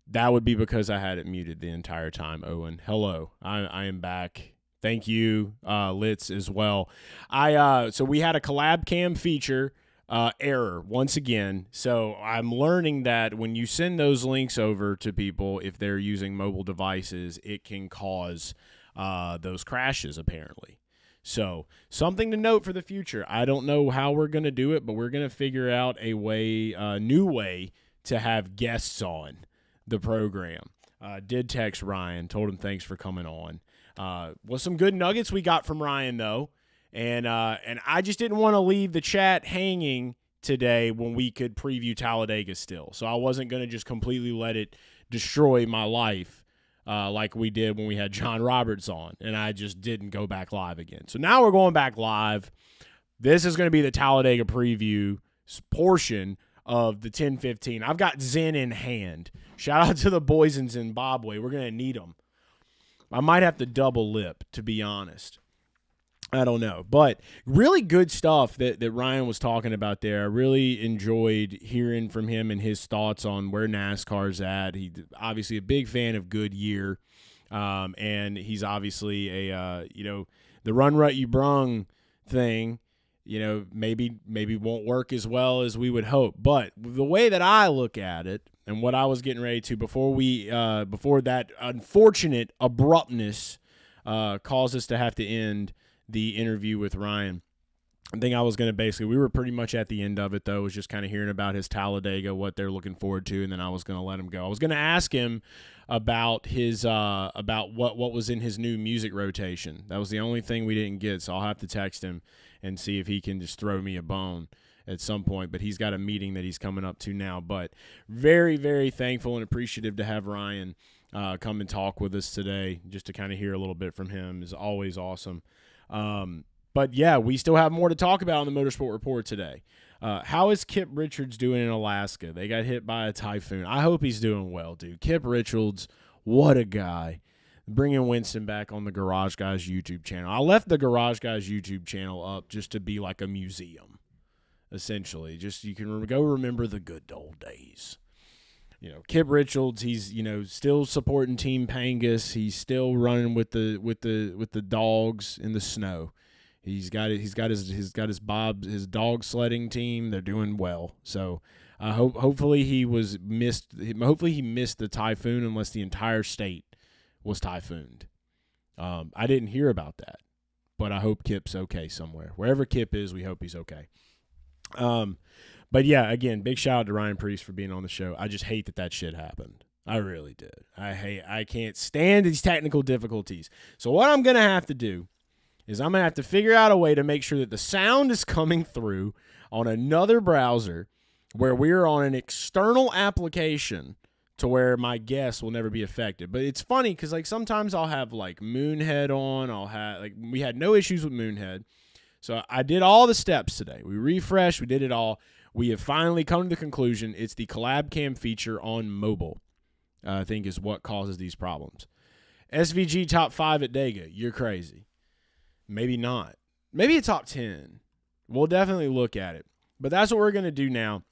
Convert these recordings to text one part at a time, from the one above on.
That would be because I had it muted the entire time, Owen. Hello. I am back. Thank you, Litz, as well. So we had a collab cam feature error once again. So I'm learning that when you send those links over to people, if they're using mobile devices, it can cause those crashes, apparently. So something to note for the future. I don't know how we're going to do it, but we're going to figure out a new way to have guests on the program. Did text Ryan, told him thanks for coming on. Was some good nuggets we got from Ryan, though. And I just didn't want to leave the chat hanging today when we could preview Talladega still. So I wasn't going to just completely let it destroy my life like we did when we had John Roberts on. And I just didn't go back live again. So now we're going back live. This is going to be the Talladega preview portion of the 10-15. I've got Zen in hand. Shout out to the boys in Zimbabwe. We're going to need them. I might have to double lip, to be honest. I don't know. But really good stuff that Ryan was talking about there. I really enjoyed hearing from him and his thoughts on where NASCAR's at. He's obviously a big fan of Goodyear. And he's obviously the run rut you brung thing, maybe won't work as well as we would hope. But the way that I look at it and what I was getting ready to before that unfortunate abruptness caused us to have to end the interview with Ryan. I think I was going to we were pretty much at the end of it, though. It was just kind of hearing about his Talladega, what they're looking forward to, and then I was going to let him go. I was going to ask him about his about what was in his new music rotation. That was the only thing we didn't get, so I'll have to text him and see if he can just throw me a bone at some point. But he's got a meeting that he's coming up to now. But very, very thankful and appreciative to have Ryan come and talk with us today, just to kind of hear a little bit from him is always awesome. But yeah, we still have more to talk about on the Motorsport Report today. How is Kip Richards doing in Alaska? They got hit by a typhoon. I hope he's doing well, dude. Kip Richards, what a guy. Bringing Winston back on the Garage Guys YouTube channel. I left the Garage Guys YouTube channel up just to be like a museum, essentially. Just you can go remember the good old days. Kip Richards, he's still supporting Team Pangus. He's still running with the dogs in the snow. He's got his dog sledding team. They're doing well. So hopefully he missed the typhoon unless the entire state was typhooned. I didn't hear about that, but I hope Kip's okay somewhere. Wherever Kip is, we hope he's okay. But yeah, again, big shout out to Ryan Priest for being on the show. I just hate that shit happened. I really did. I can't stand these technical difficulties. So what I'm going to have to do is I'm going to have to figure out a way to make sure that the sound is coming through on another browser where we're on an external application to where my guests will never be affected. But it's funny because sometimes I'll have Moonhead on. We had no issues with Moonhead. So I did all the steps today. We refreshed. We did it all. We have finally come to the conclusion it's the collab cam feature on mobile, I think, is what causes these problems. SVG top 5 at Dega. You're crazy. Maybe not. Maybe a top 10. We'll definitely look at it. But that's what we're going to do now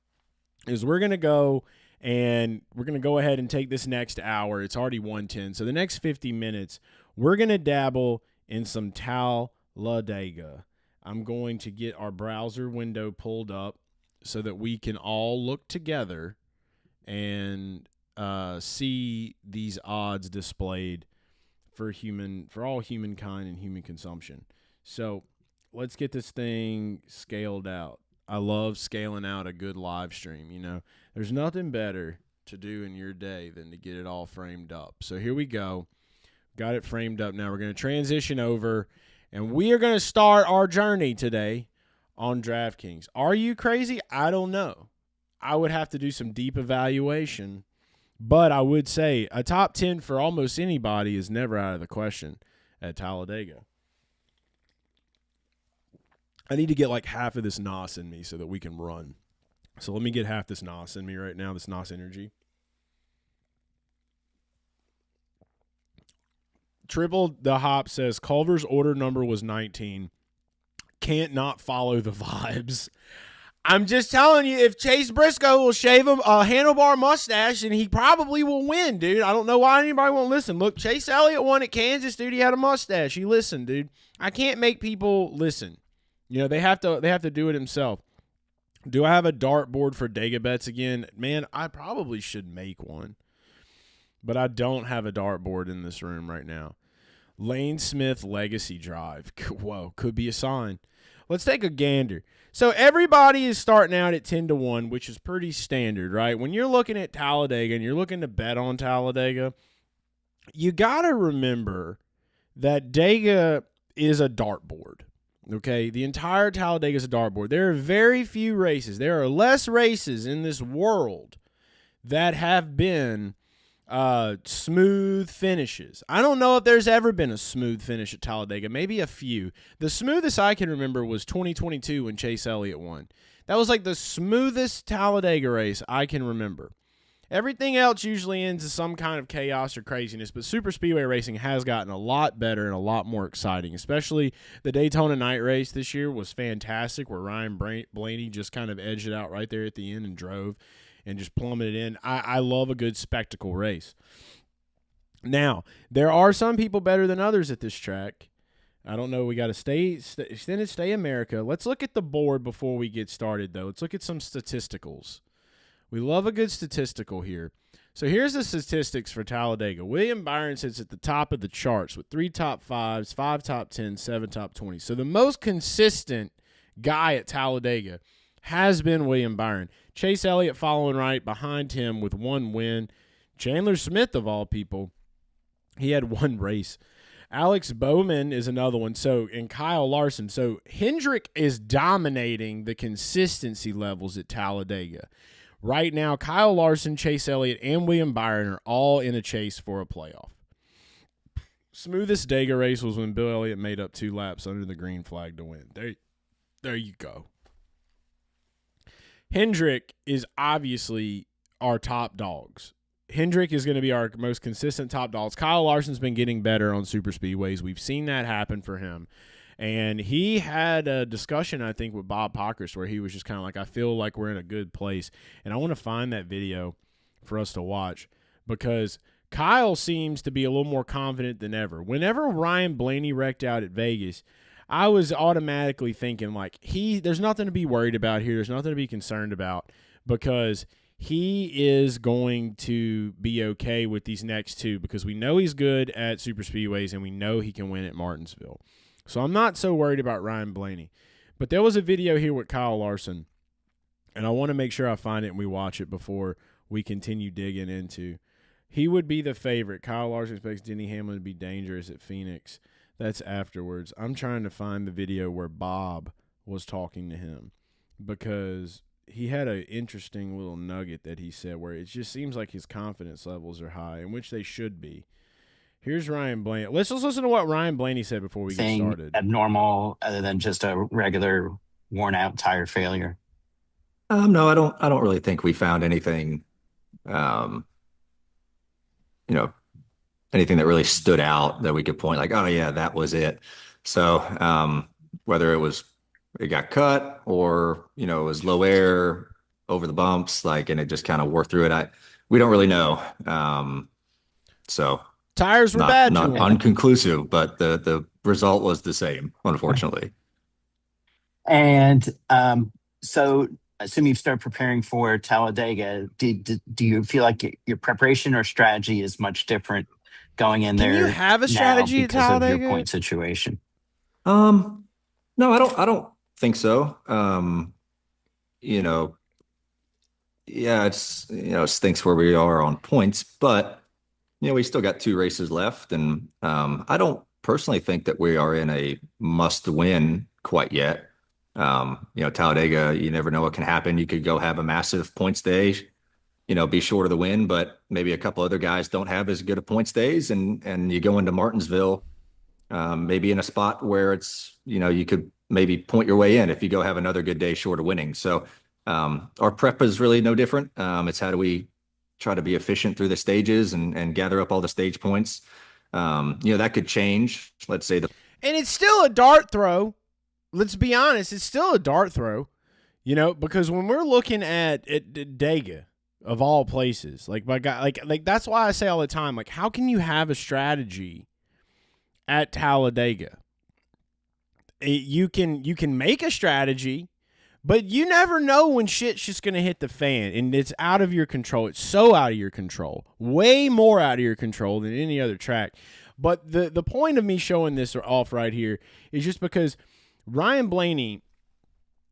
is we're going to go ahead and take this next hour. It's already 1:10. So the next 50 minutes, we're going to dabble in some Talladega. I'm going to get our browser window pulled up so that we can all look together and see these odds displayed for all humankind and human consumption. So let's get this thing scaled out. I love scaling out a good live stream. There's nothing better to do in your day than to get it all framed up. So here we go. Got it framed up now. We're going to transition over, and we are going to start our journey today on DraftKings. Are you crazy? I don't know. I would have to do some deep evaluation, but I would say a top 10 for almost anybody is never out of the question at Talladega. I need to get half of this NOS in me so that we can run. So let me get half this NOS in me right now, this NOS energy. Triple the Hop says Culver's order number was 19. Can't not follow the vibes. I'm just telling you, if Chase Briscoe will shave a handlebar mustache, and he probably will win, dude. I don't know why anybody won't listen. Look, Chase Elliott won at Kansas, dude. He had a mustache. He listened, dude. I can't make people listen. You know, they have to do it himself. Do I have a dartboard for Dega bets again? Man, I probably should make one. But I don't have a dartboard in this room right now. Lane Smith Legacy Drive. Whoa, could be a sign. Let's take a gander. So everybody is starting out at 10-1, which is pretty standard, right? When you're looking at Talladega and you're looking to bet on Talladega, you got to remember that Dega is a dartboard, okay? The entire Talladega is a dartboard. There are very few races. There are less races in this world that have been smooth finishes. I don't know if there's ever been a smooth finish at Talladega. Maybe a few. The smoothest I can remember was 2022 when Chase Elliott won. That was like the smoothest Talladega race I can remember. Everything else usually ends in some kind of chaos or craziness, but super speedway racing has gotten a lot better and a lot more exciting, especially the Daytona night race this year was fantastic, where Ryan Blaney just kind of edged it out right there at the end and drove and just plummeted in. I love a good spectacle race. Now, there are some people better than others at this track. I don't know. We got to stay America. Let's look at the board before we get started, though. Let's look at some statisticals. We love a good statistical here. So here's the statistics for Talladega. William Byron sits at the top of the charts with 3 top 5s, 5 top 10s, 7 top 20s. So the most consistent guy at Talladega has been William Byron. Chase Elliott following right behind him with 1 win. Chandler Smith, of all people, he had 1 race. Alex Bowman is another one. And Kyle Larson. So Hendrick is dominating the consistency levels at Talladega. Right now, Kyle Larson, Chase Elliott, and William Byron are all in a chase for a playoff. Smoothest Dega race was when Bill Elliott made up 2 laps under the green flag to win. There you go. Hendrick is obviously our top dogs. Hendrick is going to be our most consistent top dogs. Kyle Larson's been getting better on super speedways. We've seen that happen for him. And he had a discussion, I think, with Bob Pockers where he was just kind of like, I feel like we're in a good place. And I want to find that video for us to watch because Kyle seems to be a little more confident than ever. Whenever Ryan Blaney wrecked out at Vegas, I was automatically thinking, like, there's nothing to be worried about here. There's nothing to be concerned about because he is going to be okay with these next 2 because we know he's good at super speedways and we know he can win at Martinsville. So I'm not so worried about Ryan Blaney. But there was a video here with Kyle Larson, and I want to make sure I find it and we watch it before we continue digging into. He would be the favorite. Kyle Larson expects Denny Hamlin to be dangerous at Phoenix. That's afterwards. I'm trying to find the video where Bob was talking to him because he had an interesting little nugget that he said where it just seems like his confidence levels are high, in which they should be. Here's Ryan Blaney. Let's just listen to what Ryan Blaney said before we get started. Abnormal, other than just a regular worn-out tire failure. No, I don't really think we found anything. Anything that really stood out that we could point like, oh yeah, that was it. So whether it got cut or it was low air over the bumps, and it just kind of wore through it. We don't really know. So. Tires were bad. Not unconclusive, but the result was the same, unfortunately. And so, assuming you start preparing for Talladega, do you feel like your preparation or strategy is much different going in there? Do you have a strategy at Talladega? Of your point situation? No, I don't think so. Yeah, it stinks where we are on points, but. We still got 2 races left, and I don't personally think that we are in a must-win quite yet. Talladega, you never know what can happen. You could go have a massive points day, be short of the win, but maybe a couple other guys don't have as good of points days, and you go into Martinsville, maybe in a spot where it's, you could maybe point your way in if you go have another good day short of winning. So our prep is really no different. It's how do we try to be efficient through the stages and gather up all the stage points. That could change. Let's say and it's still a dart throw. Let's be honest. It's still a dart throw. You know, because when we're looking at Dega, of all places, like my guy, like that's why I say all the time, like, how can you have a strategy at Talladega? You can make a strategy, but you never know when shit's just going to hit the fan, and it's out of your control. It's so out of your control, way more out of your control than any other track. But the point of me showing this off right here is just because Ryan Blaney,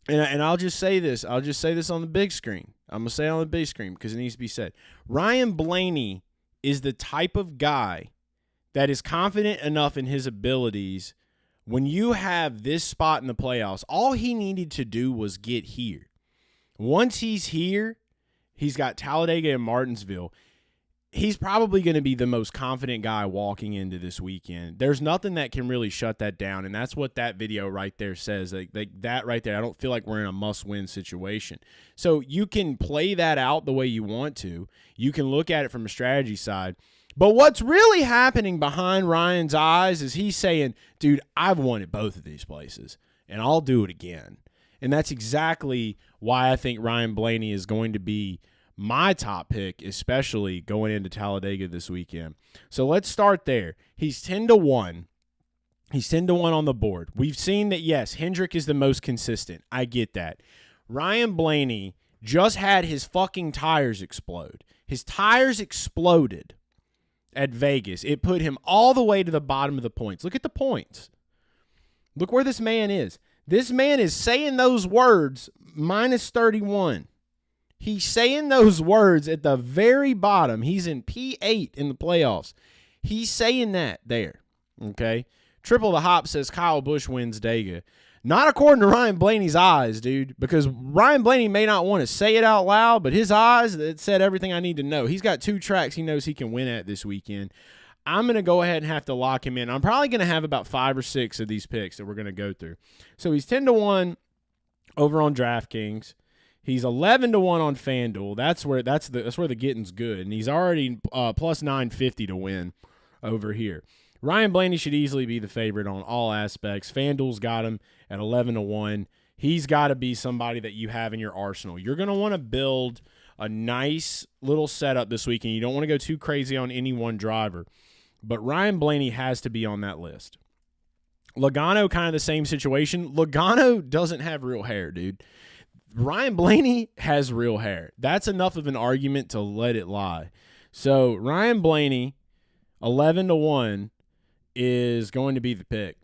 and I'll just say this. I'll just say this on the big screen. I'm going to say it on the big screen because it needs to be said. Ryan Blaney is the type of guy that is confident enough in his abilities. When you have this spot in the playoffs, all he needed to do was get here. Once he's here, he's got Talladega and Martinsville. He's probably going to be the most confident guy walking into this weekend. There's nothing that can really shut that down, and that's what that video right there says. Like that right there, I don't feel like we're in a must-win situation. So you can play that out the way you want to. You can look at it from a strategy side. But what's really happening behind Ryan's eyes is he's saying, dude, I've won at both of these places, and I'll do it again. And that's exactly why I think Ryan Blaney is going to be my top pick, especially going into Talladega this weekend. So let's start there. He's 10-1. He's 10-1 on the board. We've seen that, yes, Hendrick is the most consistent. I get that. Ryan Blaney just had his fucking tires explode. His tires exploded at Vegas. It put him all the way to the bottom of the points. Look at the points. Look where this man is. This man is saying those words, minus 31. He's saying those words at the very bottom. He's in P8 in the playoffs. He's saying that there, okay? Triple the Hop says Kyle Busch wins Dega. Not according to Ryan Blaney's eyes, dude, because Ryan Blaney may not want to say it out loud, but his eyes, it said everything I need to know. He's got 2 tracks he knows he can win at this weekend. I'm going to go ahead and have to lock him in. I'm probably going to have about 5 or 6 of these picks that we're going to go through. So he's 10-1 over on DraftKings. He's 11-1 on FanDuel. That's where the getting's good, and he's already plus 950 to win over here. Ryan Blaney should easily be the favorite on all aspects. FanDuel's got him at 11-1. He's got to be somebody that you have in your arsenal. You're going to want to build a nice little setup this weekend. You don't want to go too crazy on any one driver, but Ryan Blaney has to be on that list. Logano, kind of the same situation. Logano doesn't have real hair, dude. Ryan Blaney has real hair. That's enough of an argument to let it lie. So Ryan Blaney, 11-1, is going to be the pick.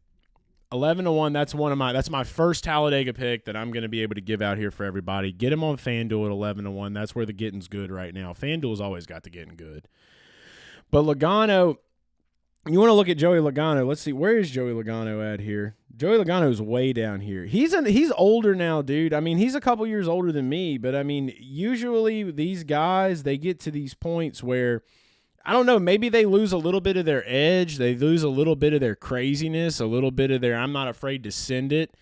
11-1, that's my first Talladega pick that I'm going to be able to give out here for everybody. Get him on FanDuel at 11-1. That's where the getting's good right now. FanDuel's always got the getting good. But Logano, you want to look at Joey Logano. Let's see, where is Joey Logano at here? Joey Logano's way down here. He's older now, dude. I mean, he's a couple years older than me, but I mean, usually these guys, they get to these points where, I don't know, maybe they lose a little bit of their edge. They lose a little bit of their craziness, a little bit of their I'm not afraid to send it.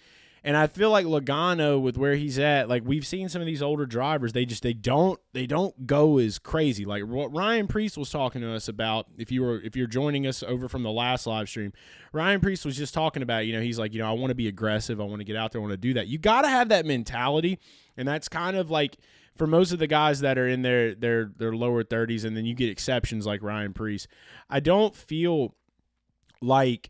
And I feel like Logano, with where he's at, like we've seen some of these older drivers, they don't go as crazy. Like what Ryan Preece was talking to us about, if you're joining us over from the last live stream, Ryan Preece was just talking about, he's like, I want to be aggressive, I want to get out there, I want to do that. You got to have that mentality, and that's kind of like for most of the guys that are in their lower 30s, and then you get exceptions like Ryan Preece. I don't feel like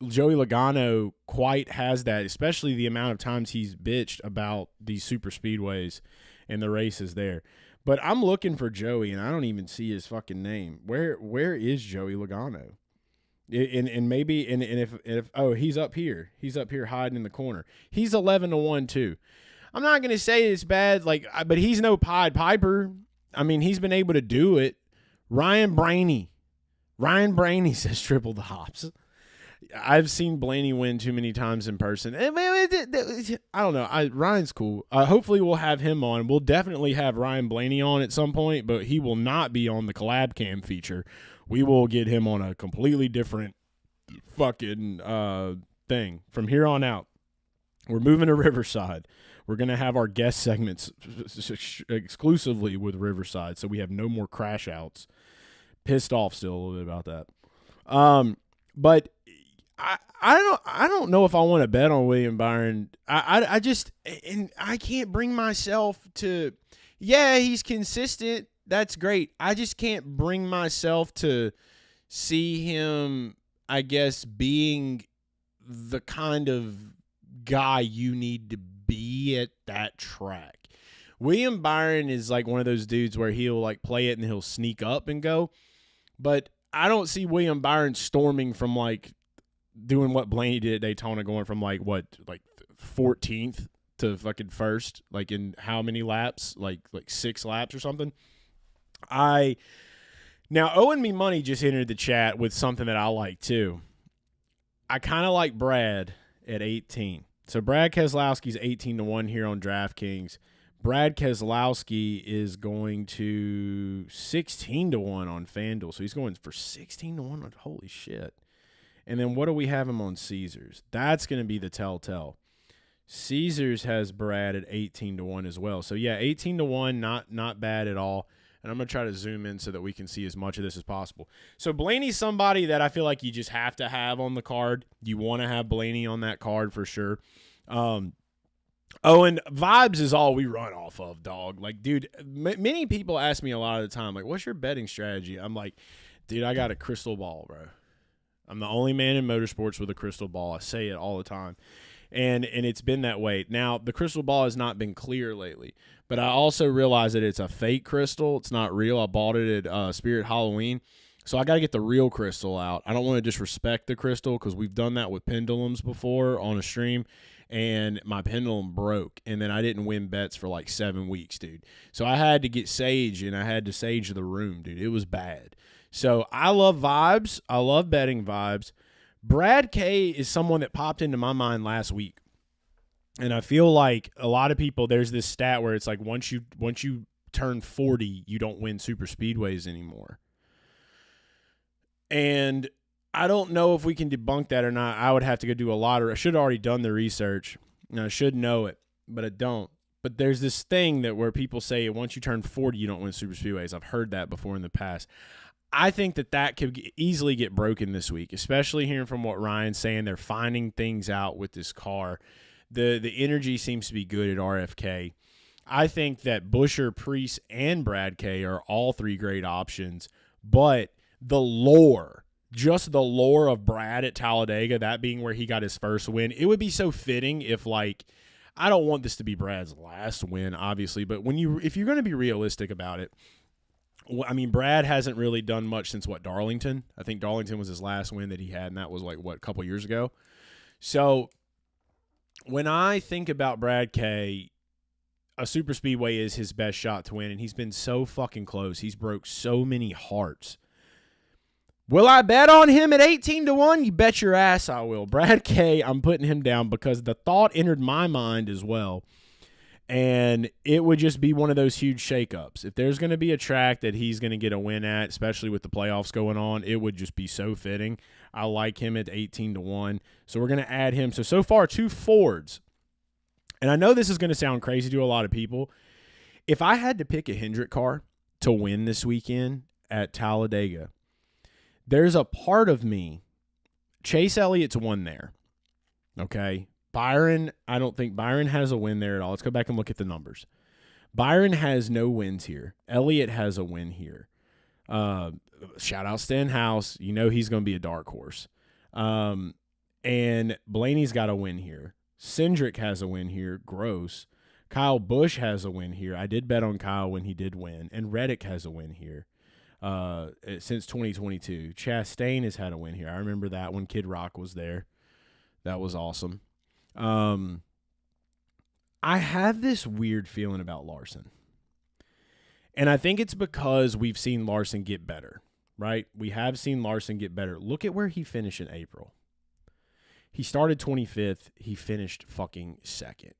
Joey Logano quite has that, especially the amount of times he's bitched about these super speedways and the races there. But I'm looking for Joey, and I don't even see his fucking name. Where is Joey Logano? And maybe if he's up here. He's up here hiding in the corner. He's 11-1 too. I'm not gonna say it's bad, but he's no Pied Piper. I mean, he's been able to do it. Ryan Blaney says triple the hops. I've seen Blaney win too many times in person. I don't know. Ryan's cool. Hopefully we'll have him on. We'll definitely have Ryan Blaney on at some point, but he will not be on the collab cam feature. We will get him on a completely different fucking thing. From here on out, we're moving to Riverside. We're going to have our guest segments exclusively with Riverside, so we have no more crash outs. Pissed off still a little bit about that. But I don't know if I want to bet on William Byron. I just, and I can't bring myself to. Yeah, he's consistent. That's great. I just can't bring myself to see him, I guess, being the kind of guy you need to be at that track. William Byron is like one of those dudes where he'll like play it and he'll sneak up and go. But I don't see William Byron storming from like doing what Blaney did at Daytona, going from like 14th to fucking first, like in how many laps? Like 6 laps or something. Now Owen Me Money just entered the chat with something that I like too. I kind of like Brad at 18. So Brad Keselowski's 18-1 here on DraftKings. Brad Keselowski is going to 16-1 on FanDuel. So he's going for 16-1. Holy shit. And then what do we have him on Caesars? That's going to be the telltale. Caesars has Brad at 18-1 as well. So yeah, 18-1, not bad at all. And I'm going to try to zoom in so that we can see as much of this as possible. So Blaney's somebody that I feel like you just have to have on the card. You want to have Blaney on that card for sure. And vibes is all we run off of, dog. Like, dude, many people ask me a lot of the time, like, what's your betting strategy? I'm like, dude, I got a crystal ball, bro. I'm the only man in motorsports with a crystal ball. I say it all the time. And it's been that way. Now, the crystal ball has not been clear lately, but I also realize that it's a fake crystal. It's not real. I bought it at Spirit Halloween, so I got to get the real crystal out. I don't want to disrespect the crystal because we've done that with pendulums before on a stream, and my pendulum broke, and then I didn't win bets for like 7 weeks, dude. So I had to get sage, and I had to sage the room, dude. It was bad. So I love vibes. I love betting vibes. Brad K is someone that popped into my mind last week. And I feel like a lot of people, there's this stat where it's like once you turn 40, you don't win super speedways anymore. And I don't know if we can debunk that or not. I would have to go do a lot. I should have already done the research. And I should know it, but I don't. But there's this thing that where people say once you turn 40, you don't win super speedways. I've heard that before in the past. I think that could easily get broken this week, especially hearing from what Ryan's saying. They're finding things out with this car. The energy seems to be good at RFK. I think that Buescher, Preece, and Brad K are all 3 great options, but the lore, just the lore of Brad at Talladega, that being where he got his first win, it would be so fitting if, like, I don't want this to be Brad's last win, obviously, but if you're going to be realistic about it, I mean, Brad hasn't really done much since, Darlington? I think Darlington was his last win that he had, and that was, a couple years ago. So when I think about Brad K, a super speedway is his best shot to win, and he's been so fucking close. He's broke so many hearts. Will I bet on him at 18-1? You bet your ass I will. Brad K, I'm putting him down because the thought entered my mind as well. And it would just be one of those huge shakeups. If there's going to be a track that he's going to get a win at, especially with the playoffs going on, it would just be so fitting. I like him at 18-1. So we're going to add him. So far, 2 Fords. And I know this is going to sound crazy to a lot of people. If I had to pick a Hendrick car to win this weekend at Talladega, there's a part of me, Chase Elliott's won there. Okay. Byron, I don't think Byron has a win there at all. Let's go back and look at the numbers. Byron has no wins here. Elliott has a win here. Shout out Stenhouse. You know he's going to be a dark horse. And Blaney's got a win here. Cindric has a win here. Gross. Kyle Busch has a win here. I did bet on Kyle when he did win. And Reddick has a win here since 2022. Chastain has had a win here. I remember that when Kid Rock was there. That was awesome. I have this weird feeling about Larson. And I think it's because we've seen Larson get better, right? We have seen Larson get better. Look at where he finished in April. He started 25th. He finished fucking 2nd.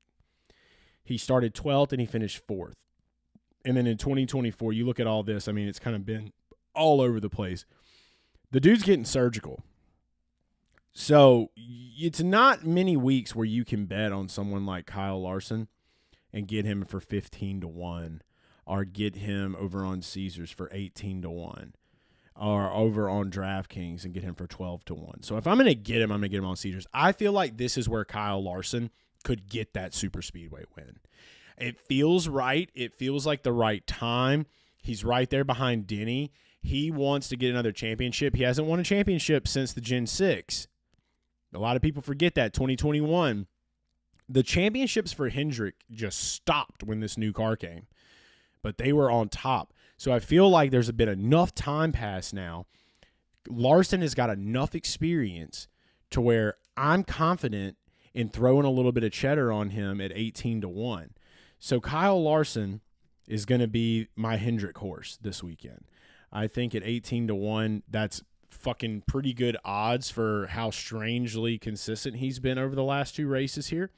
He started 12th and he finished 4th. And then in 2024, you look at all this, I mean, it's kind of been all over the place. The dude's getting surgical. So it's not many weeks where you can bet on someone like Kyle Larson and get him for 15-1 or get him over on Caesars for 18-1. or over on DraftKings and get him for 12-1. So if I'm going to get him, I'm going to get him on Caesars. I feel like this is where Kyle Larson could get that super speedway win. It feels right. It feels like the right time. He's right there behind Denny. He wants to get another championship. He hasn't won a championship since the Gen 6. A lot of people forget that, 2021. The championships for Hendrick just stopped when this new car came, but they were on top. So I feel like there's been enough time passed now. Larson has got enough experience to where I'm confident in throwing a little bit of cheddar on him at 18-1. So Kyle Larson is going to be my Hendrick horse this weekend. I think at 18-1, that's fucking pretty good odds for how strangely consistent he's been over the last 2 races here.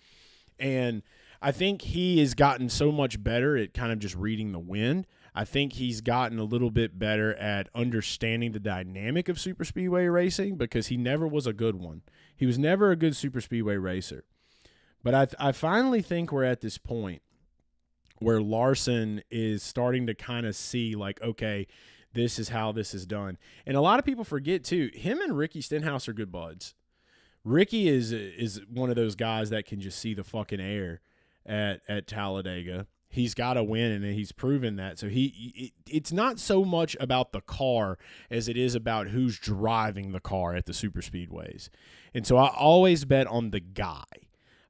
And I think he has gotten so much better at kind of just reading the wind. I think he's gotten a little bit better at understanding the dynamic of super speedway racing because he never was a good one. He was never a good super speedway racer. But I finally think we're at this point where Larson is starting to kind of see like, okay, this is how this is done. And a lot of people forget too, him and Ricky Stenhouse are good buds. Ricky is one of those guys that can just see the fucking air at Talladega. He's got to win, and he's proven that. So it's not so much about the car as it is about who's driving the car at the super speedways. And so I always bet on the guy.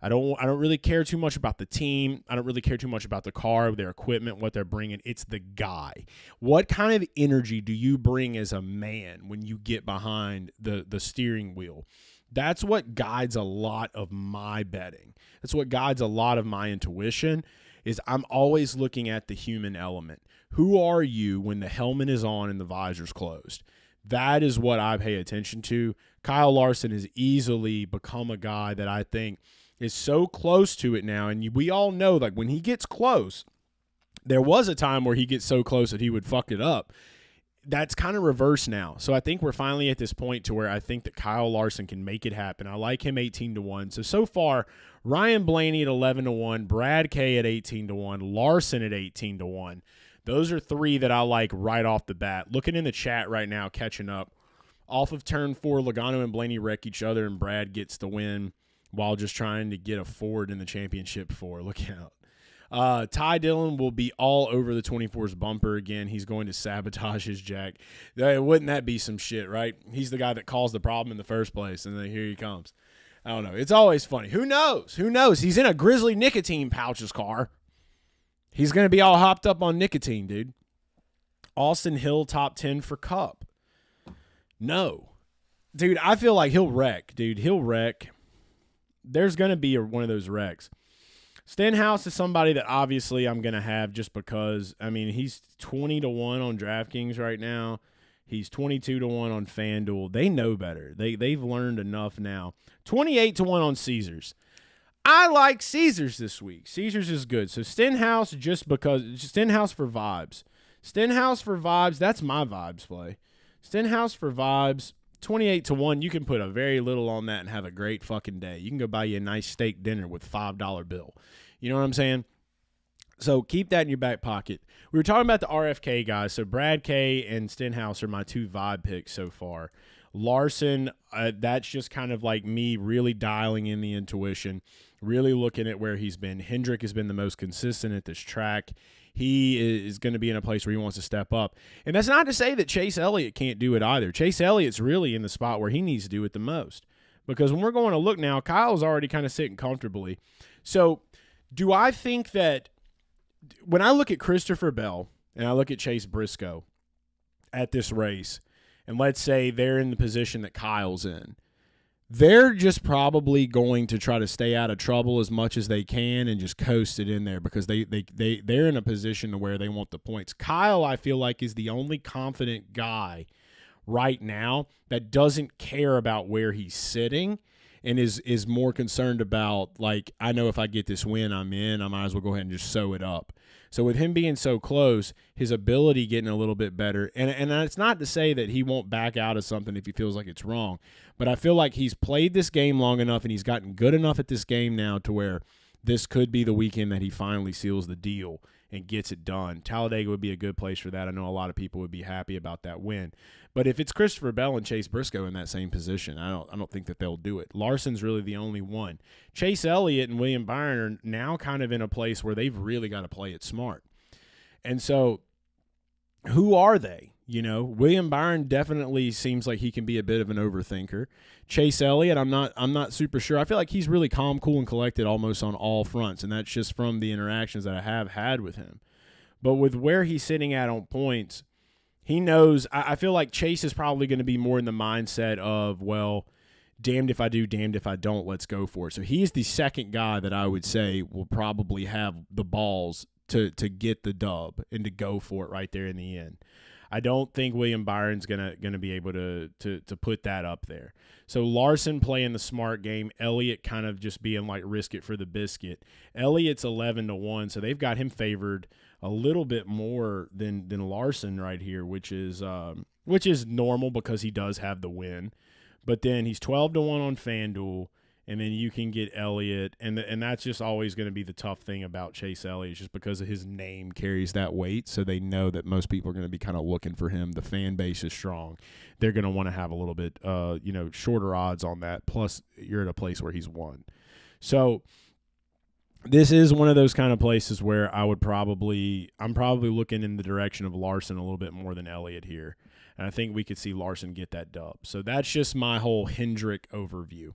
I don't really care too much about the team. I don't really care too much about the car, their equipment, what they're bringing. It's the guy. What kind of energy do you bring as a man when you get behind the steering wheel? That's what guides a lot of my betting. That's what guides a lot of my intuition is I'm always looking at the human element. Who are you when the helmet is on and the visor's closed? That is what I pay attention to. Kyle Larson has easily become a guy that I think is so close to it now. And we all know, like, when he gets close, there was a time where he gets so close that he would fuck it up. That's kind of reversed now. So I think we're finally at this point to where I think that Kyle Larson can make it happen. I like him 18-1. So far, Ryan Blaney at 11-1, Brad K at 18-1, Larson at 18-1. Those are 3 that I like right off the bat. Looking in the chat right now, catching up. Off of turn 4, Logano and Blaney wreck each other, and Brad gets the win while just trying to get a Ford in the championship 4. Look out. Ty Dillon will be all over the 24's bumper again. He's going to sabotage his jack. Wouldn't that be some shit, right? He's the guy that caused the problem in the first place, and then here he comes. I don't know. It's always funny. Who knows? Who knows? He's in a Grizzly nicotine pouches car. He's going to be all hopped up on nicotine, dude. Austin Hill top 10 for Cup. No. Dude, I feel like he'll wreck, dude. He'll wreck. There's going to be one of those wrecks. Stenhouse is somebody that obviously I'm going to have just because, I mean, he's 20-1 on DraftKings right now. He's 22-1 on FanDuel. They know better. They've learned enough now. 28-1 on Caesars. I like Caesars this week. Caesars is good. So Stenhouse just because Stenhouse for vibes. Stenhouse for vibes, that's my vibes play. Stenhouse for vibes, 28-1. You can put a very little on that and have a great fucking day. You can go buy you a nice steak dinner with $5 bill. You know what I'm saying? So keep that in your back pocket. We were talking about the RFK guys. So Brad K and Stenhouse are my 2 vibe picks so far. Larson, that's just kind of like me really dialing in the intuition, really looking at where he's been. Hendrick has been the most consistent at this track. He is going to be in a place where he wants to step up. And that's not to say that Chase Elliott can't do it either. Chase Elliott's really in the spot where he needs to do it the most. Because when we're going to look now, Kyle's already kind of sitting comfortably. So do I think that when I look at Christopher Bell and I look at Chase Briscoe at this race, and let's say they're in the position that Kyle's in, they're just probably going to try to stay out of trouble as much as they can and just coast it in there because they're in a position where they want the points. Kyle, I feel like, is the only confident guy right now that doesn't care about where he's sitting and is more concerned about, like, I know if I get this win, I'm in. I might as well go ahead and just sew it up. So with him being so close, his ability getting a little bit better, and it's not to say that he won't back out of something if he feels like it's wrong, but I feel like he's played this game long enough and he's gotten good enough at this game now to where this could be the weekend that he finally seals the deal and gets it done. Talladega would be a good place for that. I know a lot of people would be happy about that win. But if it's Christopher Bell and Chase Briscoe in that same position, I don't think that they'll do it. Larson's really the only one. Chase Elliott and William Byron are now kind of in a place where they've really got to play it smart. And so who are they? You know, William Byron definitely seems like he can be a bit of an overthinker. Chase Elliott, I'm not super sure. I feel like he's really calm, cool, and collected almost on all fronts, and that's just from the interactions that I have had with him. But with where he's sitting at on points, he knows. I feel like Chase is probably going to be more in the mindset of, well, damned if I do, damned if I don't, let's go for it. So he's the second guy that I would say will probably have the balls to get the dub and to go for it right there in the end. I don't think William Byron's gonna be able to put that up there. So Larson playing the smart game, Elliott kind of just being like risk it for the biscuit. Elliott's 11-1, so they've got him favored a little bit more than Larson right here, which is normal because he does have the win. But then he's 12-1 on FanDuel. And then you can get Elliott, and that's just always going to be the tough thing about Chase Elliott, just because of his name carries that weight. So they know that most people are going to be kind of looking for him. The fan base is strong. They're going to want to have a little bit, shorter odds on that. Plus, you're at a place where he's won. So this is one of those kind of places where I'm probably looking in the direction of Larson a little bit more than Elliott here. And I think we could see Larson get that dub. So that's just my whole Hendrick overview.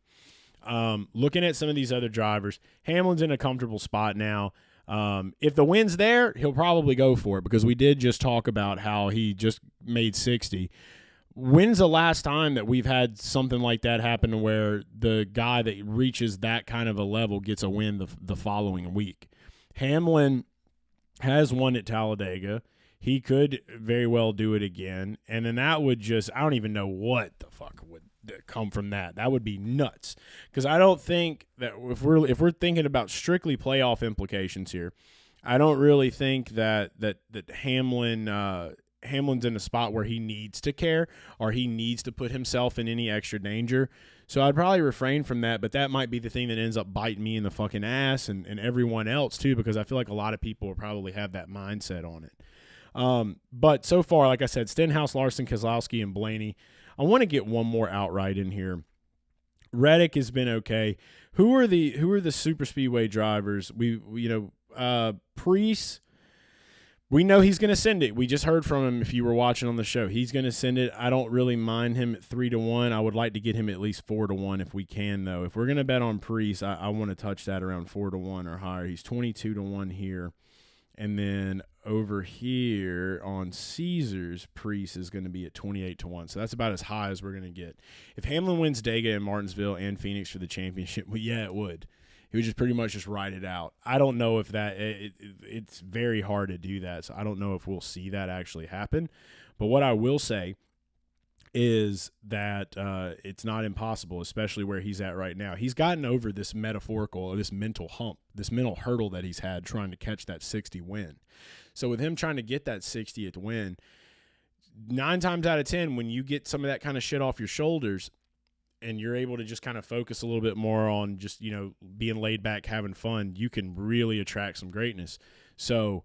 Looking at some of these other drivers, Hamlin's in a comfortable spot now. If the win's there, he'll probably go for it because we did just talk about how he just made 60. When's the last time that we've had something like that happen where the guy that reaches that kind of a level gets a win the following week? Hamlin has won at Talladega. He could very well do it again. And then that would I don't even know what the fuck would come from that. That would be nuts. Because I don't think that if we're thinking about strictly playoff implications here, I don't really think that Hamlin's in a spot where he needs to care or he needs to put himself in any extra danger. So I'd probably refrain from that, but that might be the thing that ends up biting me in the fucking ass and everyone else too, because I feel like a lot of people will probably have that mindset on it. But so far, like I said, Stenhouse, Larson, Keselowski, and Blaney. I want to get one more outright in here. Reddick has been okay. Who are the super speedway drivers? Priest. We know he's going to send it. We just heard from him if you were watching on the show. He's going to send it. I don't really mind him at 3-1. I would like to get him at least 4-1 if we can, though. If we're going to bet on Priest, I want to touch that around 4-1 or higher. He's 22-1 here. And then over here on Caesars, Priest is going to be at 28-1. So that's about as high as we're going to get. If Hamlin wins Dega in Martinsville and Phoenix for the championship, well, yeah, it would. He would just pretty much just ride it out. I don't know if that it's very hard to do that. So I don't know if we'll see that actually happen. But what I will say is that it's not impossible, especially where he's at right now. He's gotten over this this mental hump, this mental hurdle that he's had trying to catch that 60 win. So with him trying to get that 60th win, 9 times out of 10, when you get some of that kind of shit off your shoulders and you're able to just kind of focus a little bit more on just, being laid back, having fun, you can really attract some greatness. So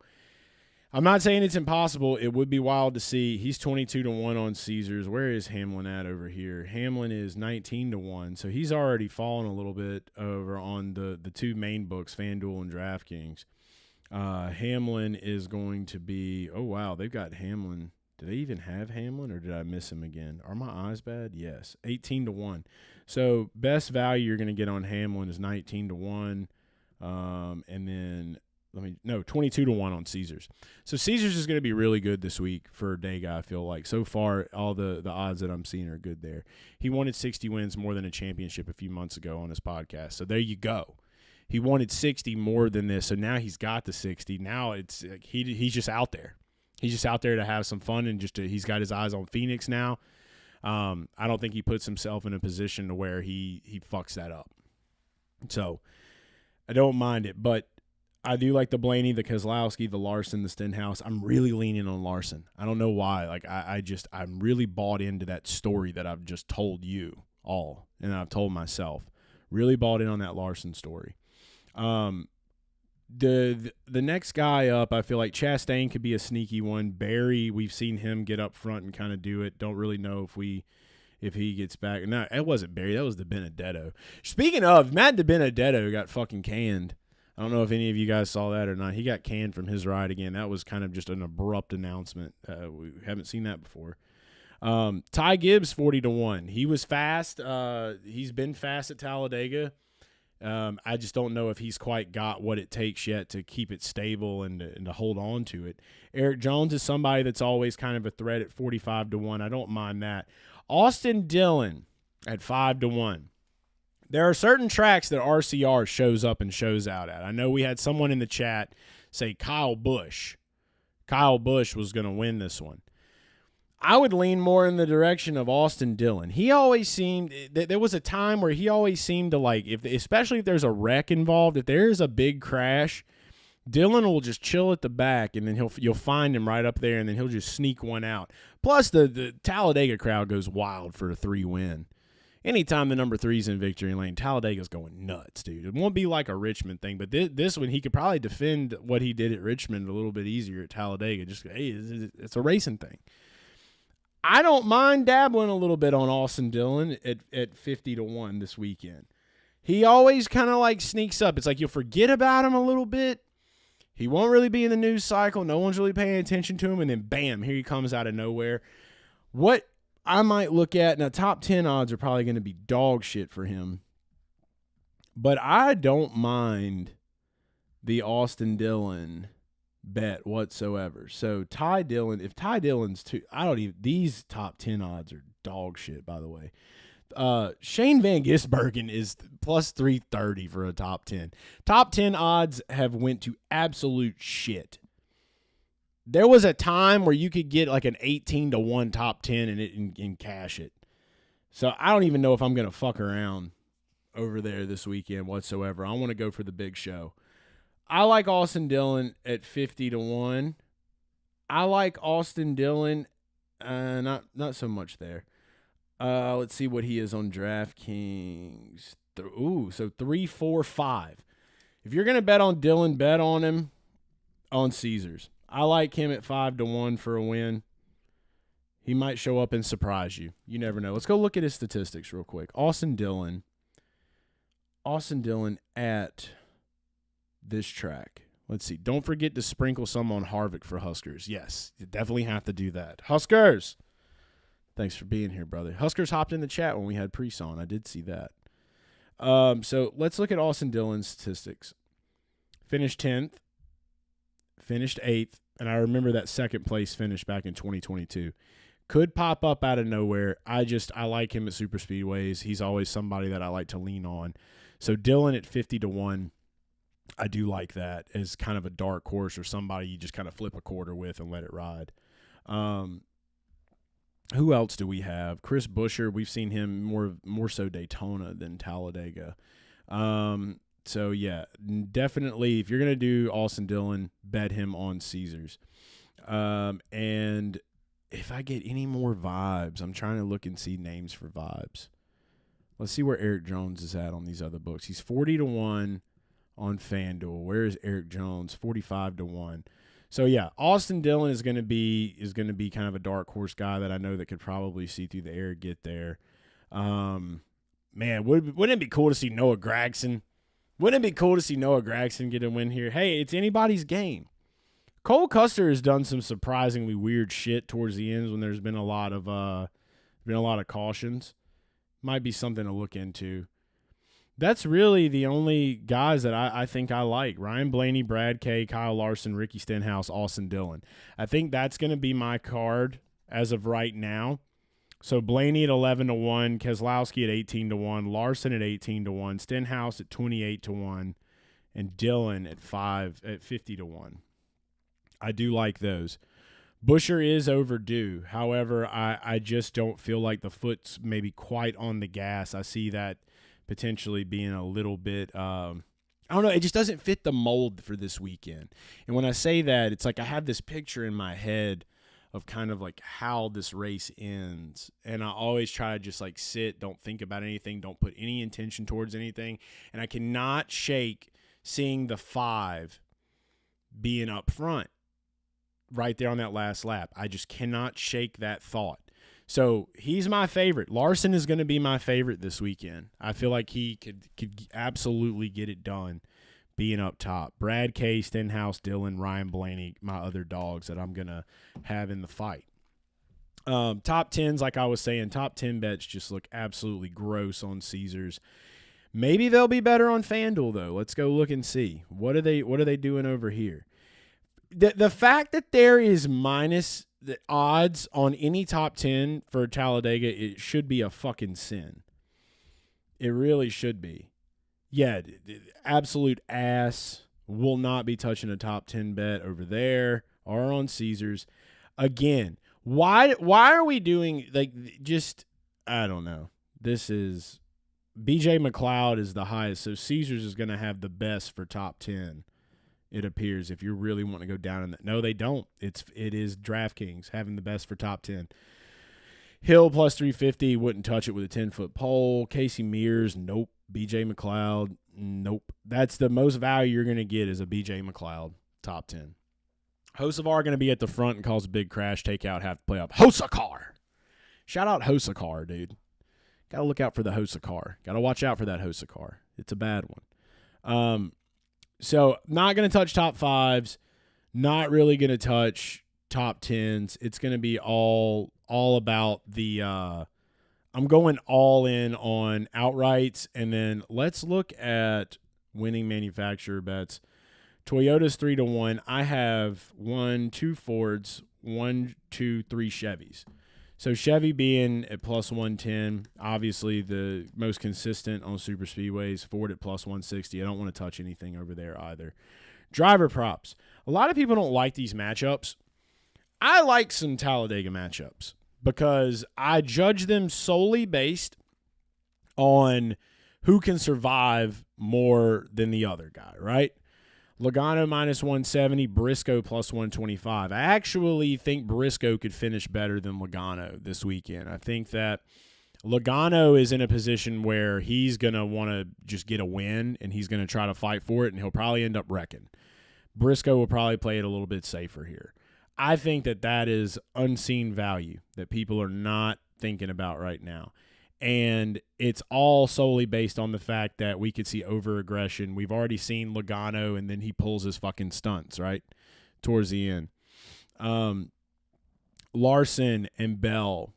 I'm not saying it's impossible. It would be wild to see. He's 22-1 on Caesars. Where is Hamlin at over here? Hamlin is 19-1, so he's already fallen a little bit over on the two main books, FanDuel and DraftKings. Hamlin is going to be – oh, wow, they've got Hamlin. Do they even have Hamlin, or did I miss him again? Are my eyes bad? Yes, 18-1. So best value you're going to get on Hamlin is 19-1, and then – 22-1 on Caesars. So Caesars is going to be really good this week for Dega, I feel like. So far, all the odds that I'm seeing are good there. He wanted 60 wins more than a championship a few months ago on his podcast. So there you go. He wanted 60 more than this, so now he's got the 60. Now it's he's just out there. He's just out there to have some fun and he's got his eyes on Phoenix now. I don't think he puts himself in a position to where he fucks that up. So I don't mind it, but I do like the Blaney, the Keselowski, the Larson, the Stenhouse. I'm really leaning on Larson. I don't know why. Like I'm really bought into that story that I've just told you all, and I've told myself. Really bought in on that Larson story. The next guy up, I feel like Chastain could be a sneaky one. Barry, we've seen him get up front and kind of do it. Don't really know if he gets back. No, it wasn't Barry. That was the Benedetto. Speaking of, Matt DiBenedetto got fucking canned. I don't know if any of you guys saw that or not. He got canned from his ride again. That was kind of just an abrupt announcement. We haven't seen that before. Ty Gibbs 40-1. He was fast. He's been fast at Talladega. I just don't know if he's quite got what it takes yet to keep it stable and to hold on to it. Eric Jones is somebody that's always kind of a threat at 45-1. I don't mind that. Austin Dillon at 5-1. There are certain tracks that RCR shows up and shows out at. I know we had someone in the chat say Kyle Busch. Kyle Busch was going to win this one. I would lean more in the direction of Austin Dillon. He always seemed – there was a time where he always seemed to like – especially if there's a wreck involved, if there's a big crash, Dillon will just chill at the back, and then you'll find him right up there, and then he'll just sneak one out. Plus, the Talladega crowd goes wild for a 3-win. Anytime the number 3's in victory lane, Talladega's going nuts, dude. It won't be like a Richmond thing, but this one, he could probably defend what he did at Richmond a little bit easier at Talladega. Just, hey, it's a racing thing. I don't mind dabbling a little bit on Austin Dillon at 50-1 this weekend. He always kind of like sneaks up. It's like you'll forget about him a little bit. He won't really be in the news cycle. No one's really paying attention to him, and then bam, here he comes out of nowhere. What I might look at, now top 10 odds are probably going to be dog shit for him, but I don't mind the Austin Dillon bet whatsoever. So Ty Dillon, if Ty Dillon's these top 10 odds are dog shit, by the way. Shane Van Gisbergen is plus 330 for a top 10. Top 10 odds have went to absolute shit. There was a time where you could get like an 18-1 top 10 and cash it. So I don't even know if I'm going to fuck around over there this weekend whatsoever. I want to go for the big show. I like Austin Dillon at 50-1. I like Austin Dillon, not so much there. Let's see what he is on DraftKings. So 3, 4, 5. If you're going to bet on Dillon, bet on him on Caesars. I like him at 5-1 for a win. He might show up and surprise you. You never know. Let's go look at his statistics real quick. Austin Dillon at this track. Let's see. Don't forget to sprinkle some on Harvick for Huskers. Yes, you definitely have to do that. Huskers! Thanks for being here, brother. Huskers hopped in the chat when we had Priest on. I did see that. So let's look at Austin Dillon's statistics. Finished 10th. Finished 8th. And I remember that second place finish back in 2022. Could pop up out of nowhere. I like him at super speedways. He's always somebody that I like to lean on. So Dillon at 50-1, I do like that as kind of a dark horse or somebody you just kind of flip a quarter with and let it ride. Who else do we have? Chris Buescher. We've seen him more so Daytona than Talladega. So, yeah, definitely if you're going to do Austin Dillon, bet him on Caesars. And if I get any more vibes, I'm trying to look and see names for vibes. Let's see where Eric Jones is at on these other books. He's 40-1 on FanDuel. Where is Eric Jones? 45-1. So, yeah, Austin Dillon is going to be kind of a dark horse guy that I know that could probably see through the air, get there. Man, wouldn't it be cool to see Noah Gragson? Wouldn't it be cool to see Noah Gragson get a win here? Hey, it's anybody's game. Cole Custer has done some surprisingly weird shit towards the ends when there's been a lot of cautions. Might be something to look into. That's really the only guys that I think I like. Ryan Blaney, Brad Kay, Kyle Larson, Ricky Stenhouse, Austin Dillon. I think that's going to be my card as of right now. So Blaney at 11-1, Keselowski at 18-1, Larson at 18-1, Stenhouse at 28-1, and Dillon at 50-1. I do like those. Buescher is overdue. However, I just don't feel like the foot's maybe quite on the gas. I see that potentially being a little bit I don't know, it just doesn't fit the mold for this weekend. And when I say that, it's like I have this picture in my head of kind of like how this race ends. And I always try to just like sit, don't think about anything, don't put any intention towards anything. And I cannot shake seeing the 5 being up front right there on that last lap. I just cannot shake that thought. So he's my favorite. Larson is going to be my favorite this weekend. I feel like he could absolutely get it done being up top. Brad K, Stenhouse, Dillon, Ryan Blaney, my other dogs that I'm going to have in the fight. Top 10s, like I was saying, top 10 bets just look absolutely gross on Caesars. Maybe they'll be better on FanDuel, though. Let's go look and see. What are they doing over here? The fact that there is minus the odds on any top 10 for Talladega, it should be a fucking sin. It really should be. Yeah, absolute ass. Will not be touching a top 10 bet over there or on Caesars. Again, why are we doing, like, just, I don't know. This is, BJ McLeod is the highest, so Caesars is going to have the best for top 10. It appears, if you really want to go down in that. No, they don't. It is DraftKings having the best for top 10. Hill plus 350, wouldn't touch it with a 10-foot pole. Casey Mears, nope. BJ McLeod, nope. That's the most value you're going to get is a BJ McLeod top 10. Hocevar going to be at the front and cause a big crash, take out, have to play up. Hocevar. Shout out Hocevar, dude. Got to look out for the Hocevar. Got to watch out for that Hocevar. It's a bad one. So not going to touch top 5s, not really going to touch top 10s. It's going to be all about the I'm going all in on outrights, and then let's look at winning manufacturer bets. Toyota's 3-1. I have 2 Fords, 3 Chevys. So Chevy being at plus 110, obviously the most consistent on super speedways. Ford at plus 160. I don't want to touch anything over there either. Driver props. A lot of people don't like these matchups. I like some Talladega matchups because I judge them solely based on who can survive more than the other guy, right? Logano minus 170, Briscoe plus 125. I actually think Briscoe could finish better than Logano this weekend. I think that Logano is in a position where he's going to want to just get a win, and he's going to try to fight for it, and he'll probably end up wrecking. Briscoe will probably play it a little bit safer here. I think that is unseen value that people are not thinking about right now. And it's all solely based on the fact that we could see over-aggression. We've already seen Logano, and then he pulls his fucking stunts, right, towards the end. Larson and Bell.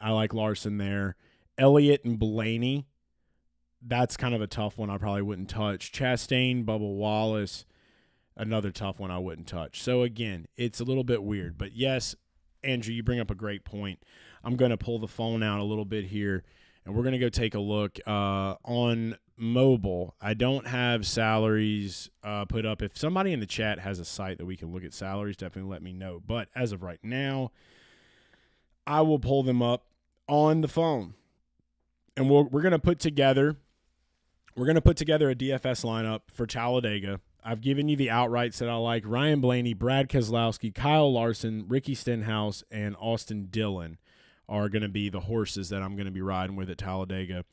I like Larson there. Elliott and Blaney. That's kind of a tough one I probably wouldn't touch. Chastain, Bubba Wallace. Another tough one I wouldn't touch. So, again, it's a little bit weird. But, yes, Andrew, you bring up a great point. I'm going to pull the phone out a little bit here, and we're going to go take a look on mobile. I don't have salaries put up. If somebody in the chat has a site that we can look at salaries, definitely let me know. But as of right now, I will pull them up on the phone, and we're going to put together a DFS lineup for Talladega. I've given you the outrights that I like: Ryan Blaney, Brad Keselowski, Kyle Larson, Ricky Stenhouse, and Austin Dillon are going to be the horses that I'm going to be riding with at Talladega.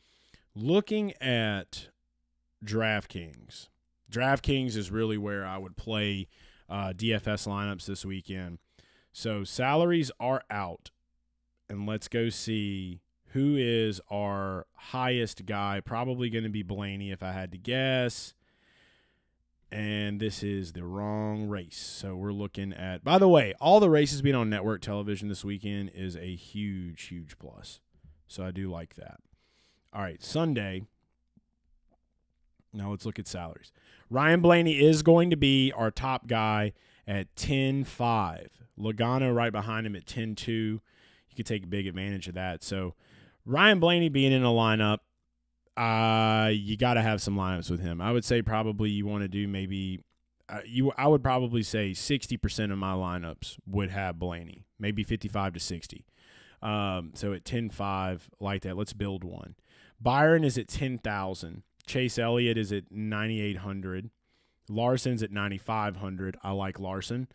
Looking at DraftKings. DraftKings is really where I would play DFS lineups this weekend. So salaries are out. And let's go see who is our highest guy. Probably going to be Blaney if I had to guess. And this is the wrong race. So we're looking at, by the way, all the races being on network television this weekend is a huge, huge plus. So I do like that. All right, Sunday. Now let's look at salaries. Ryan Blaney is going to be our top guy at 10.5. Logano right behind him at 10.2. You could take big advantage of that. So Ryan Blaney being in a lineup, you got to have some lineups with him. I would say probably you want to do maybe I would probably say 60% of my lineups would have Blaney, maybe 55 to 60. So at 10.5, like that, let's build one. Byron is at 10,000. Chase Elliott is at 9,800. Larson's at 9,500. I like Larson.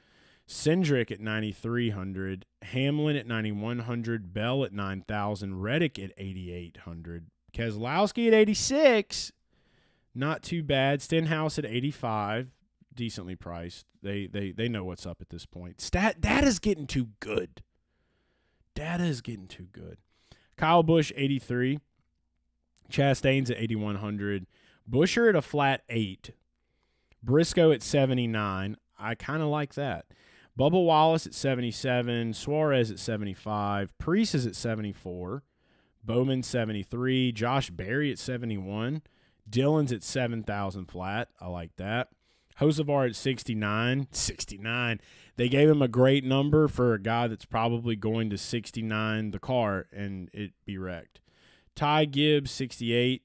Cindric at 9,300. Hamlin at 9,100. Bell at 9,000. Reddick at 8,800. Keselowski at 86. Not too bad. Stenhouse at 85, decently priced. They know what's up at this point. Data's getting too good. Data is getting too good. Kyle Busch, 83. Chastain's at 8,100. Busher at a flat 8. Briscoe at 79. I kind of like that. Bubba Wallace at 77. Suarez at 75. Preece is at 74. Bowman 73. Josh Berry at 71. Dillon's at 7,000 flat. I like that. Hocevar at 69. 69. They gave him a great number for a guy that's probably going to 69 the car and it be wrecked. Ty Gibbs, 68.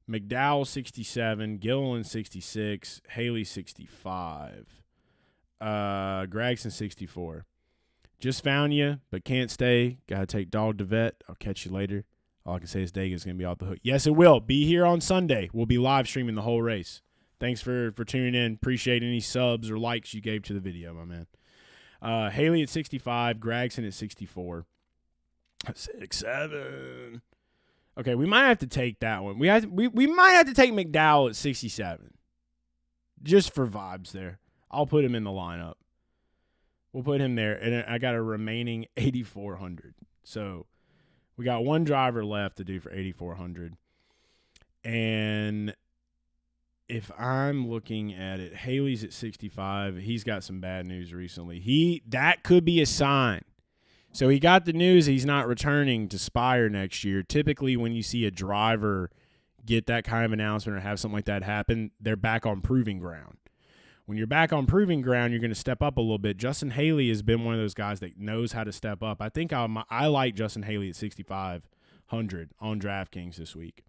McDowell, 67. Gilliland, 66. Haley, 65. Gregson, 64. Just found you, but can't stay. Got to take dog to vet. I'll catch you later. All I can say is Dega is going to be off the hook. Yes, it will. Be here on Sunday. We'll be live streaming the whole race. Thanks for tuning in. Appreciate any subs or likes you gave to the video, my man. Haley at 65. Gregson at 64. 6-7. Okay, we might have to take that one. We might have to take McDowell at 67. Just for vibes there. I'll put him in the lineup. We'll put him there. And I got a remaining 8,400. So we got one driver left to do for 8,400. And if I'm looking at it, Haley's at 65. He's got some bad news recently. That could be a sign. So he got the news he's not returning to Spire next year. Typically when you see a driver get that kind of announcement or have something like that happen, they're back on proving ground. When you're back on proving ground, you're going to step up a little bit. Justin Haley has been one of those guys that knows how to step up. I think I like Justin Haley at 6,500 on DraftKings this week.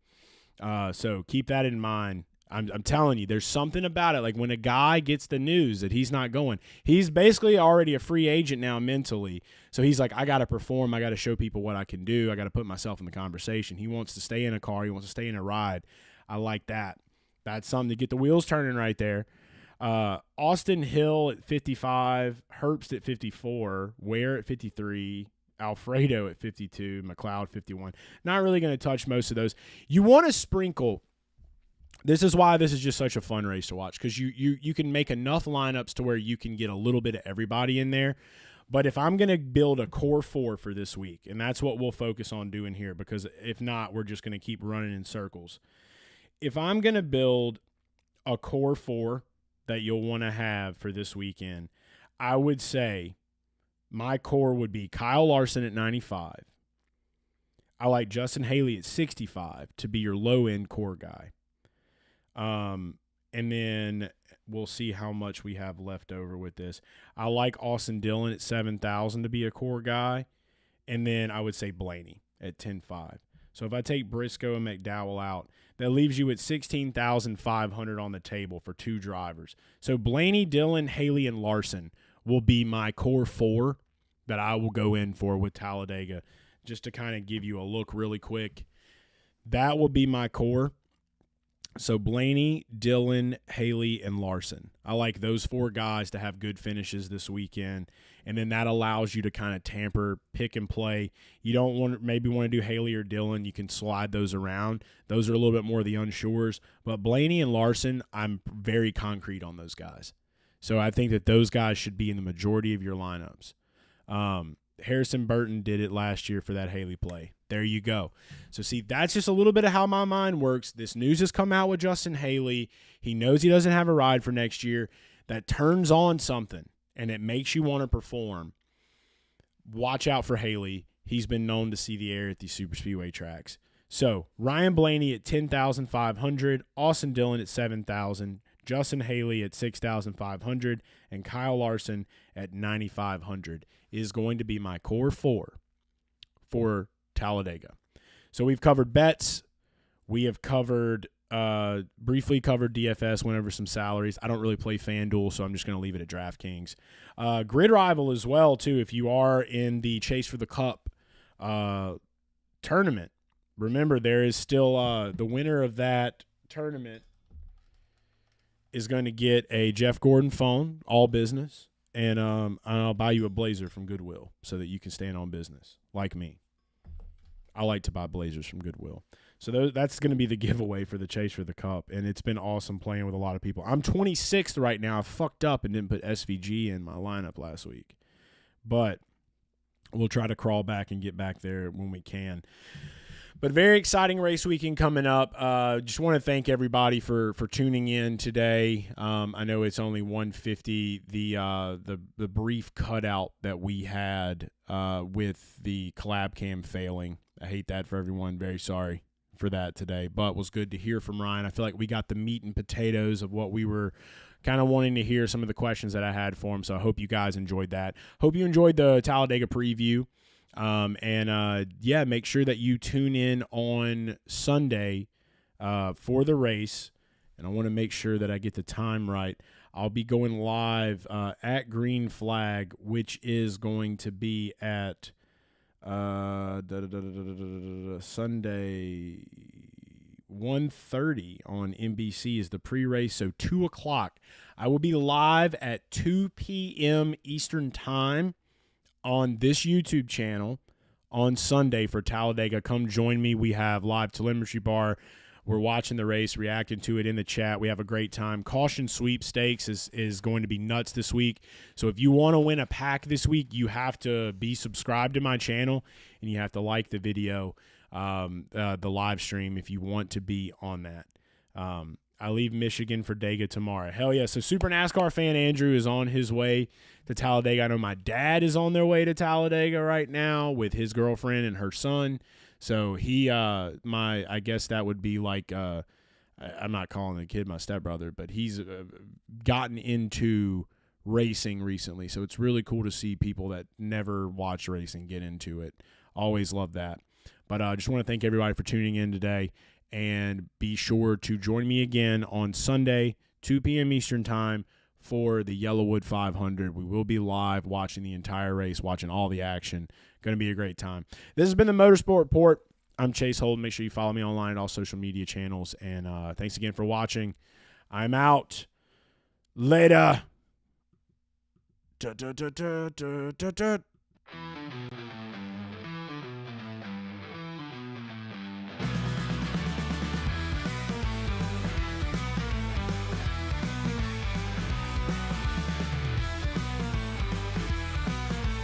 So keep that in mind. I'm telling you, there's something about it. Like when a guy gets the news that he's not going, he's basically already a free agent now mentally. So he's like, I got to perform. I got to show people what I can do. I got to put myself in the conversation. He wants to stay in a car. He wants to stay in a ride. I like that. That's something to get the wheels turning right there. Austin Hill at 55, Herbst at 54, Ware at 53, Alfredo at 52, McLeod 51. Not really going to touch most of those. You want to sprinkle. This is why this is just such a fun race to watch, because you can make enough lineups to where you can get a little bit of everybody in there. But if I'm going to build a core 4 for this week, and that's what we'll focus on doing here, because if not, we're just going to keep running in circles. If I'm going to build a core 4 that you'll want to have for this weekend, I would say my core would be Kyle Larson at 95. I like Justin Haley at 65 to be your low-end core guy. And then we'll see how much we have left over with this. I like Austin Dillon at 7,000 to be a core guy. And then I would say Blaney at 10.5. So if I take Briscoe and McDowell out, that leaves you at 16,500 on the table for 2 drivers. So Blaney, Dillon, Haley, and Larson will be my core 4 that I will go in for with Talladega. Just to kind of give you a look really quick. That will be my core. So Blaney, Dillon, Haley, and Larson. I like those 4 guys to have good finishes this weekend, and then that allows you to kind of tamper, pick and play. You don't maybe want to do Haley or Dillon. You can slide those around. Those are a little bit more the unsures. But Blaney and Larson, I'm very concrete on those guys. So I think that those guys should be in the majority of your lineups. Harrison Burton did it last year for that Haley play. There you go. So, see, that's just a little bit of how my mind works. This news has come out with Justin Haley. He knows he doesn't have a ride for next year. That turns on something, and it makes you want to perform. Watch out for Haley. He's been known to see the air at these Superspeedway tracks. So, Ryan Blaney at 10,500, Austin Dillon at 7,000, Justin Haley at 6,500, and Kyle Larson at 9,500 is going to be my core 4 for Talladega. So we've covered bets. We have briefly covered DFS, went over some salaries. I don't really play FanDuel, so I'm just going to leave it at DraftKings. Grid Rival as well, too, if you are in the Chase for the Cup tournament. Remember, there is still the winner of that tournament is going to get a Jeff Gordon phone, all business, and I'll buy you a blazer from Goodwill so that you can stand on business like me. I like to buy blazers from Goodwill. So that's going to be the giveaway for the Chase for the Cup, and it's been awesome playing with a lot of people. I'm 26th right now. I fucked up and didn't put SVG in my lineup last week, but we'll try to crawl back and get back there when we can. But very exciting race weekend coming up. Just want to thank everybody for tuning in today. I know it's only 1:50. The brief cutout that we had with the collab cam failing. I hate that for everyone. Very sorry for that today, but was good to hear from Ryan. I feel like we got the meat and potatoes of what we were kind of wanting to hear, some of the questions that I had for him. So I hope you guys enjoyed that. Hope you enjoyed the Talladega preview. Make sure that you tune in on Sunday for the race. And I want to make sure that I get the time right. I'll be going live at Green Flag, which is going to be at Sunday 1:30 on NBC is the pre-race. So 2 o'clock. I will be live at 2 p.m. Eastern time on this YouTube channel on Sunday for Talladega. Come join me. We have live telemetry bar. We're watching the race, reacting to it in the chat. We have a great time. Caution sweepstakes is going to be nuts this week. So if you want to win a pack this week, you have to be subscribed to my channel and you have to like the video, the live stream if you want to be on that. I leave Michigan for Dega tomorrow. Hell yeah. So Super NASCAR fan Andrew is on his way to Talladega. I know my dad is on their way to Talladega right now with his girlfriend and her son. So I guess that would be like, I'm not calling the kid my stepbrother, but he's gotten into racing recently. So it's really cool to see people that never watch racing get into it. Always love that. But I just want to thank everybody for tuning in today. And be sure to join me again on Sunday, 2 p.m. Eastern time for the Yellowwood 500. We will be live watching the entire race, watching all the action. Going to be a great time. This has been the Motorsport Report. I'm Chase Holden. Make sure you follow me online at all social media channels. And thanks again for watching. I'm out. Later.